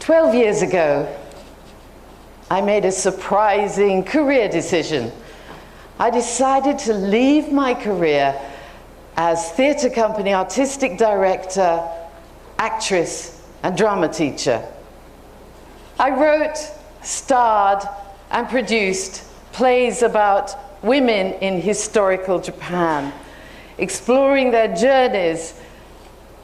12 years ago, I made a surprising career decision. I decided to leave my career as theatre company artistic director, actress, and drama teacher. I wrote, starred, and produced plays about women in historical Japan, exploring their journeys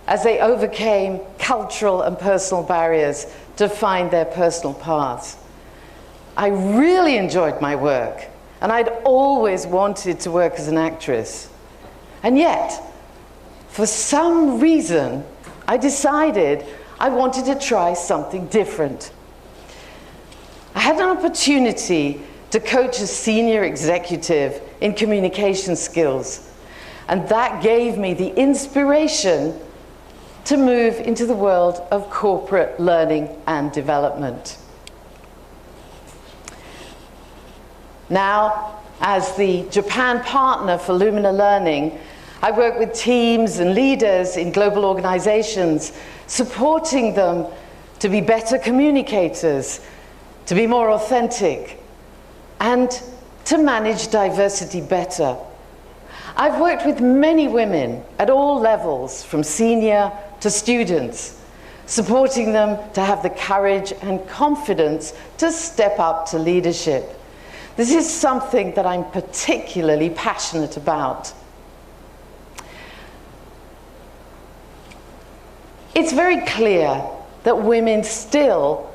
as they overcame cultural and personal barriers to find their personal paths. I really enjoyed my work, and I'd always wanted to work as an actress. And yet, for some reason, I decided I wanted to try something different. I had an opportunity to coach a senior executive in communication skills, and that gave me the inspiration to move into the world of corporate learning and development. Now, as the Japan partner for Lumina Learning, I work with teams and leaders in global organizations, supporting them to be better communicators, to be more authentic, and to manage diversity better. I've worked with many women at all levels, from senior to students, supporting them to have the courage and confidence to step up to leadership. This is something that I'm particularly passionate about. It's very clear that women still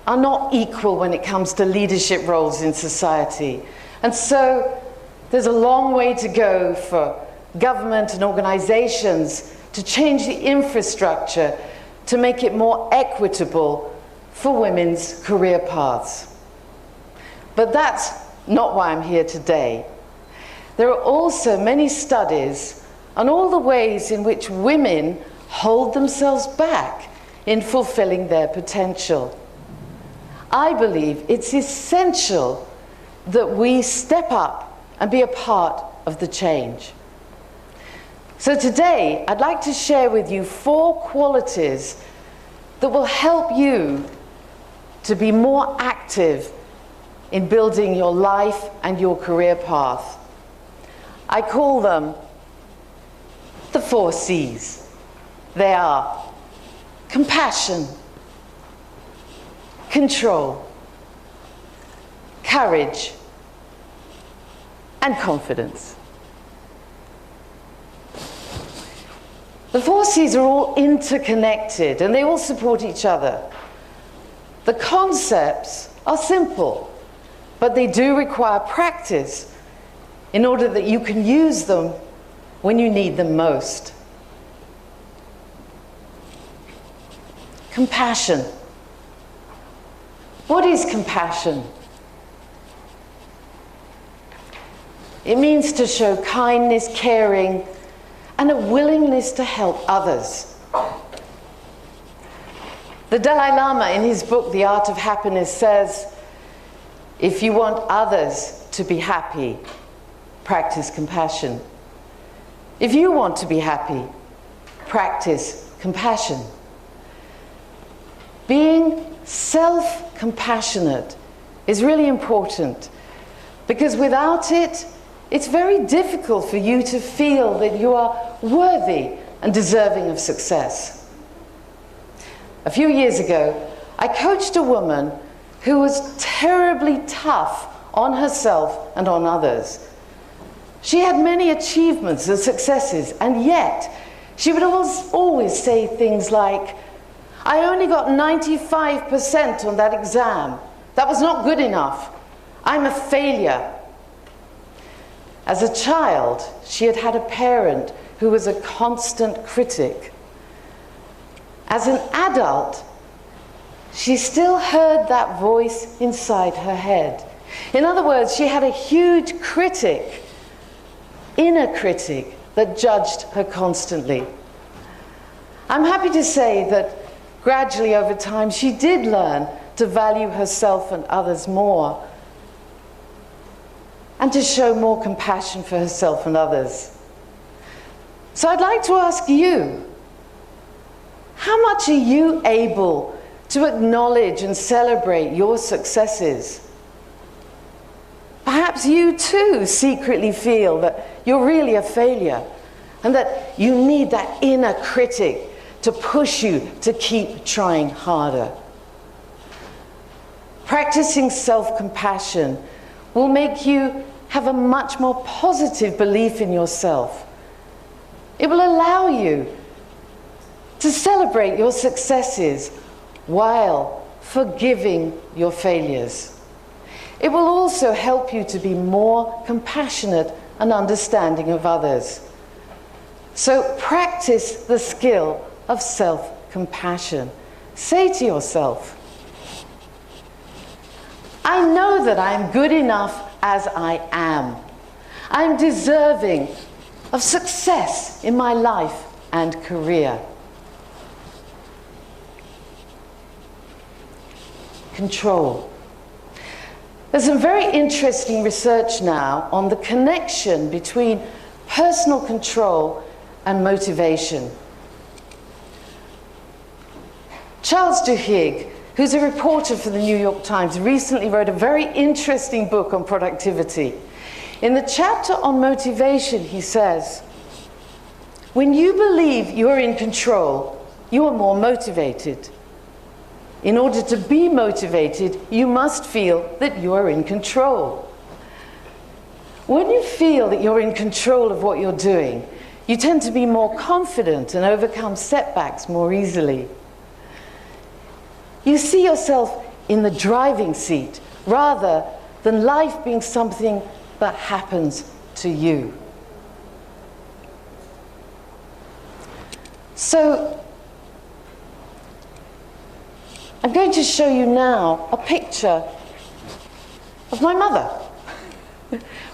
are not equal when it comes to leadership roles in society. And so there's a long way to go for government and organizations to change the infrastructure to make it more equitable for women's career paths. But that's not why I'm here today. There are also many studies on all the ways in which women hold themselves back in fulfilling their potential. I believe it's essential that we step up and be a part of the change. So today, I'd like to share with you 4 qualities that will help you to be more active in building your life and your career path. I call them the 4 C's. They are compassion, control, courage, and confidence. The 4 C's are all interconnected and they all support each other. The concepts are simple, but they do require practice in order that you can use them when you need them most. Compassion. What is compassion? It means to show kindness, caring, and a willingness to help others. The Dalai Lama, in his book, The Art of Happiness, says, if you want others to be happy, practice compassion. If you want to be happy, practice compassion. Being self-compassionate is really important, because without it, it's very difficult for you to feel that you are worthy and deserving of success. A few years ago, I coached a woman who was terribly tough on herself and on others. She had many achievements and successes, and yet she would always say things like, I only got 95% on that exam. That was not good enough. I'm a failure. As a child, she had had a parent who was a constant critic. As an adult, she still heard that voice inside her head. In other words, she had a huge critic, inner critic, that judged her constantly. I'm happy to say that gradually over time, she did learn to value herself and others more, and to show more compassion for herself and others. So I'd like to ask you, how much are you able to acknowledge and celebrate your successes. Perhaps you too secretly feel that you're really a failure and that you need that inner critic to push you to keep trying harder. Practicing self-compassion will make you have a much more positive belief in yourself. It will allow you to celebrate your successes while forgiving your failures. It will also help you to be more compassionate and understanding of others. So practice the skill of self-compassion. Say to yourself, I know that I am good enough as I am. I am deserving of success in my life and career. Control. There's some very interesting research now on the connection between personal control and motivation. Charles Duhigg, who's a reporter for the New York Times, recently wrote a very interesting book on productivity. In the chapter on motivation, he says, when you believe you are in control, you are more motivated. In order to be motivated, you must feel that you are in control. When you feel that you're in control of what you're doing, you tend to be more confident and overcome setbacks more easily. You see yourself in the driving seat rather than life being something that happens to you. So, I'm going to show you now a picture of my mother.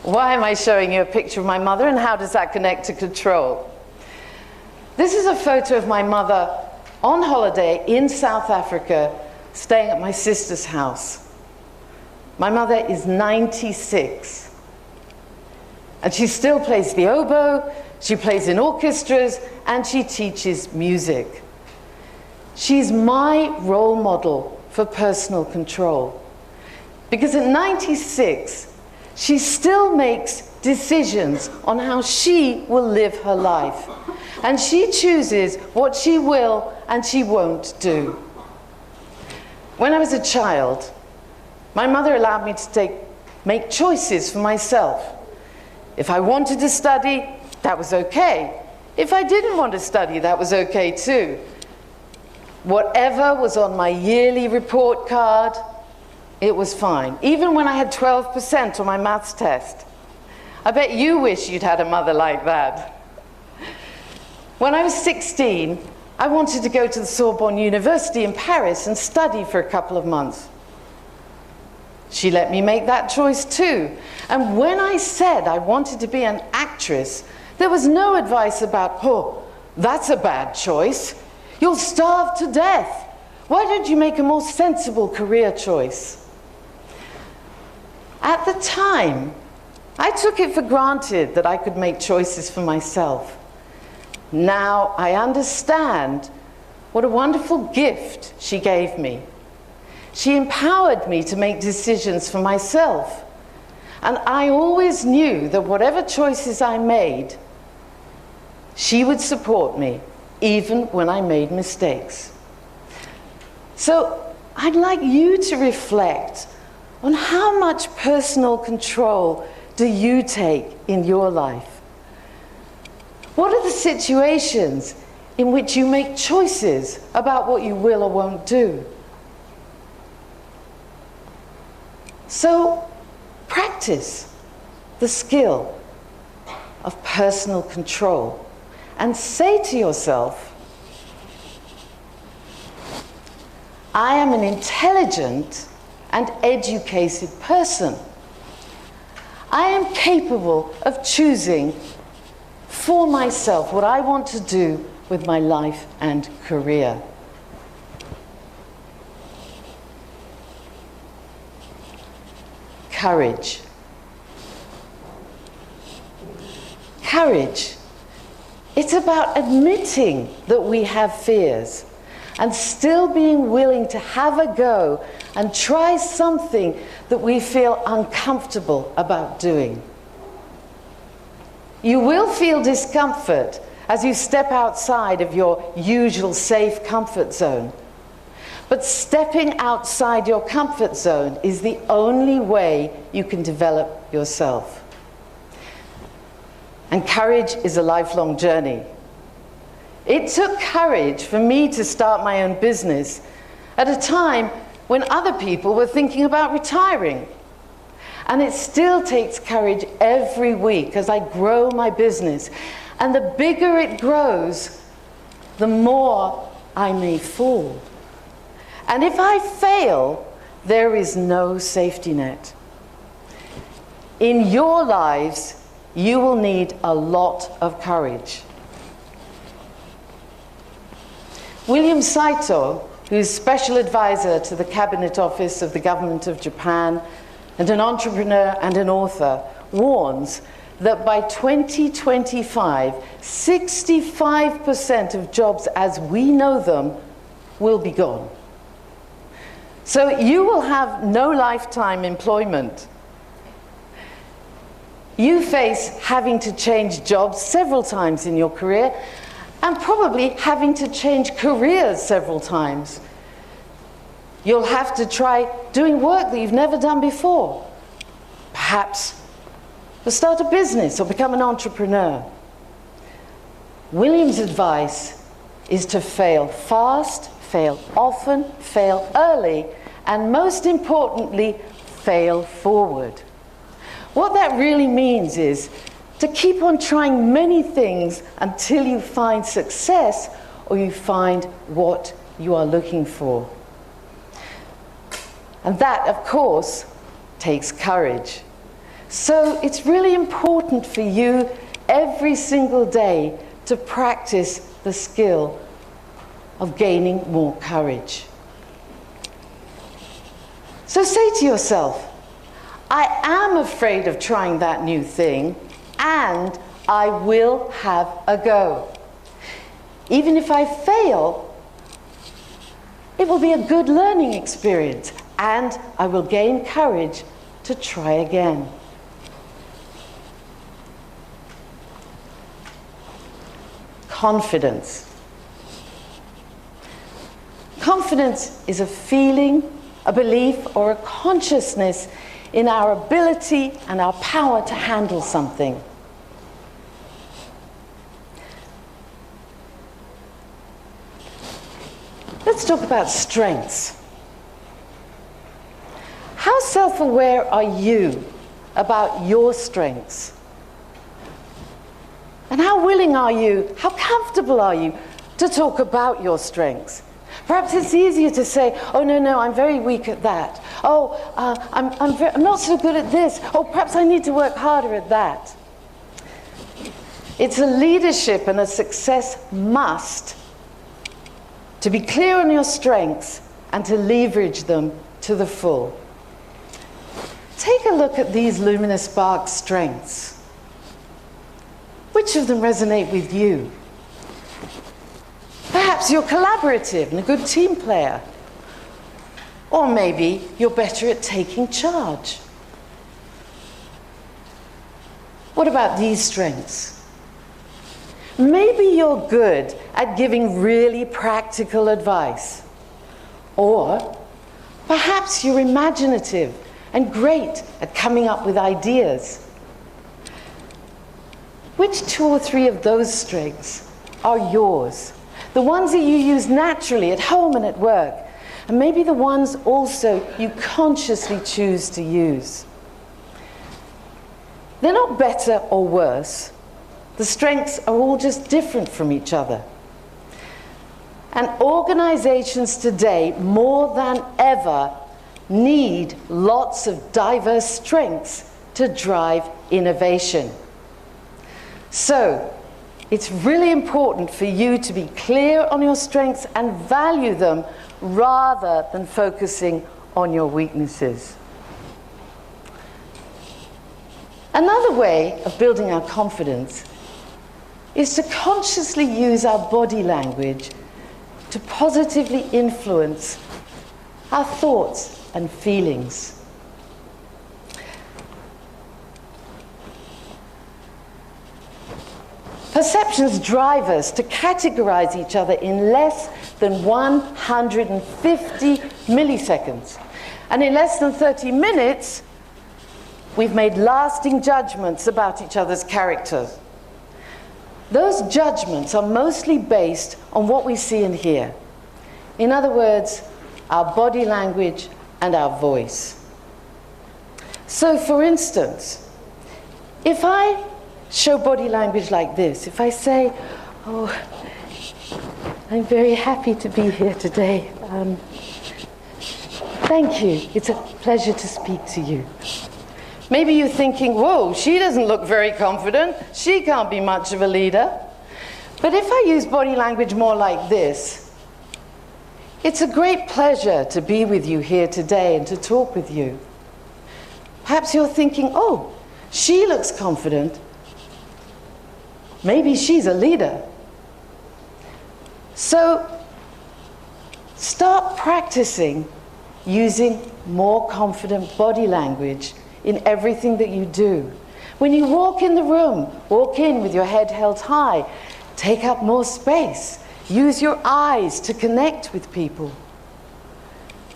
Why am I showing you a picture of my mother, and how does that connect to control? This is a photo of my mother on holiday in South Africa, staying at my sister's house. My mother is 96. And she still plays the oboe, she plays in orchestras, and she teaches music. She's my role model for personal control. Because at 96, she still makes decisions on how she will live her life. And she chooses what she will and she won't do. When I was a child, my mother allowed me to make choices for myself. If I wanted to study, that was okay. If I didn't want to study, that was okay too. Whatever was on my yearly report card, it was fine. Even when I had 12% on my maths test. I bet you wish you'd had a mother like that. When I was 16, I wanted to go to the Sorbonne University in Paris and study for a couple of months. She let me make that choice too. And when I said I wanted to be an actress, there was no advice about, oh, that's a bad choice. You'll starve to death. Why don't you make a more sensible career choice? At the time, I took it for granted that I could make choices for myself. Now I understand what a wonderful gift she gave me. She empowered me to make decisions for myself. And I always knew that whatever choices I made, she would support me, even when I made mistakes. So I'd like you to reflect on how much personal control do you take in your life? What are the situations in which you make choices about what you will or won't do? So practice the skill of personal control and say to yourself, I am an intelligent and educated person. I am capable of choosing for myself what I want to do with my life and career. Courage. Courage. It's about admitting that we have fears and still being willing to have a go and try something that we feel uncomfortable about doing. You will feel discomfort as you step outside of your usual safe comfort zone. But stepping outside your comfort zone is the only way you can develop yourself. And courage is a lifelong journey. It took courage for me to start my own business at a time when other people were thinking about retiring. And it still takes courage every week as I grow my business. And the bigger it grows, the more I may fall. And if I fail, there is no safety net. In your lives, you will need a lot of courage. William Saito, who's special advisor to the Cabinet Office of the Government of Japan and an entrepreneur and an author, warns that by 2025, 65% of jobs as we know them will be gone. So you will have no lifetime employment. You face having to change jobs several times in your career, and probably having to change careers several times. You'll have to try doing work that you've never done before. Perhaps you'll start a business or become an entrepreneur. William's advice is to fail fast, fail often, fail early, and most importantly, fail forward. What that really means is to keep on trying many things until you find success or you find what you are looking for. And that, of course, takes courage. So it's really important for you every single day to practice the skill of gaining more courage. So say to yourself, I am afraid of trying that new thing, and I will have a go. Even if I fail, it will be a good learning experience, and I will gain courage to try again. Confidence. Confidence is a feeling, a belief, or a consciousness in our ability and our power to handle something. Let's talk about strengths. How self-aware are you about your strengths? And how willing are you, how comfortable are you to talk about your strengths? Perhaps it's easier to say, oh, no, I'm very weak at that. Oh, I'm not so good at this. Oh, perhaps I need to work harder at that. It's a leadership and a success must to be clear on your strengths and to leverage them to the full. Take a look at these luminous spark strengths. Which of them resonate with you? Perhaps you're collaborative and a good team player. Or maybe you're better at taking charge. What about these strengths? Maybe you're good at giving really practical advice. Or perhaps you're imaginative and great at coming up with ideas. Which 2 or 3 of those strengths are yours? The ones that you use naturally at home and at work, and maybe the ones also you consciously choose to use. They're not better or worse. The strengths are all just different from each other. And organizations today, more than ever, need lots of diverse strengths to drive innovation. So, it's really important for you to be clear on your strengths and value them rather than focusing on your weaknesses. Another way of building our confidence is to consciously use our body language to positively influence our thoughts and feelings. Perceptions drive us to categorize each other in less than 150 milliseconds. And in less than 30 minutes, we've made lasting judgments about each other's characters. Those judgments are mostly based on what we see and hear. In other words, our body language and our voice. So, for instance, if I show body language like this, if I say, "Oh, I'm very happy to be here today. Thank you. It's a pleasure to speak to you." Maybe you're thinking, "Whoa, she doesn't look very confident. She can't be much of a leader." But if I use body language more like this, "It's a great pleasure to be with you here today and to talk with you." Perhaps you're thinking, "Oh, she looks confident. Maybe she's a leader." So start practicing using more confident body language in everything that you do. When you walk in the room, walk in with your head held high. Take up more space. Use your eyes to connect with people.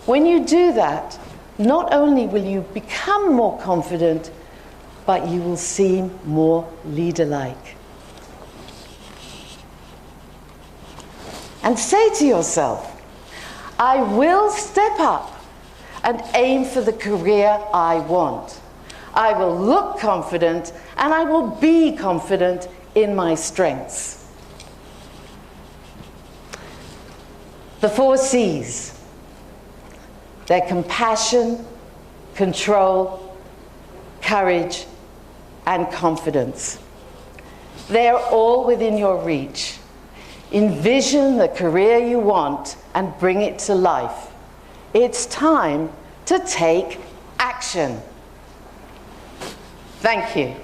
When you do that, not only will you become more confident, but you will seem more leader-like. And say to yourself, "I will step up and aim for the career I want. I will look confident and I will be confident in my strengths." The 4 C's. They're compassion, control, courage, and confidence. They're all within your reach. Envision the career you want and bring it to life. It's time to take action. Thank you.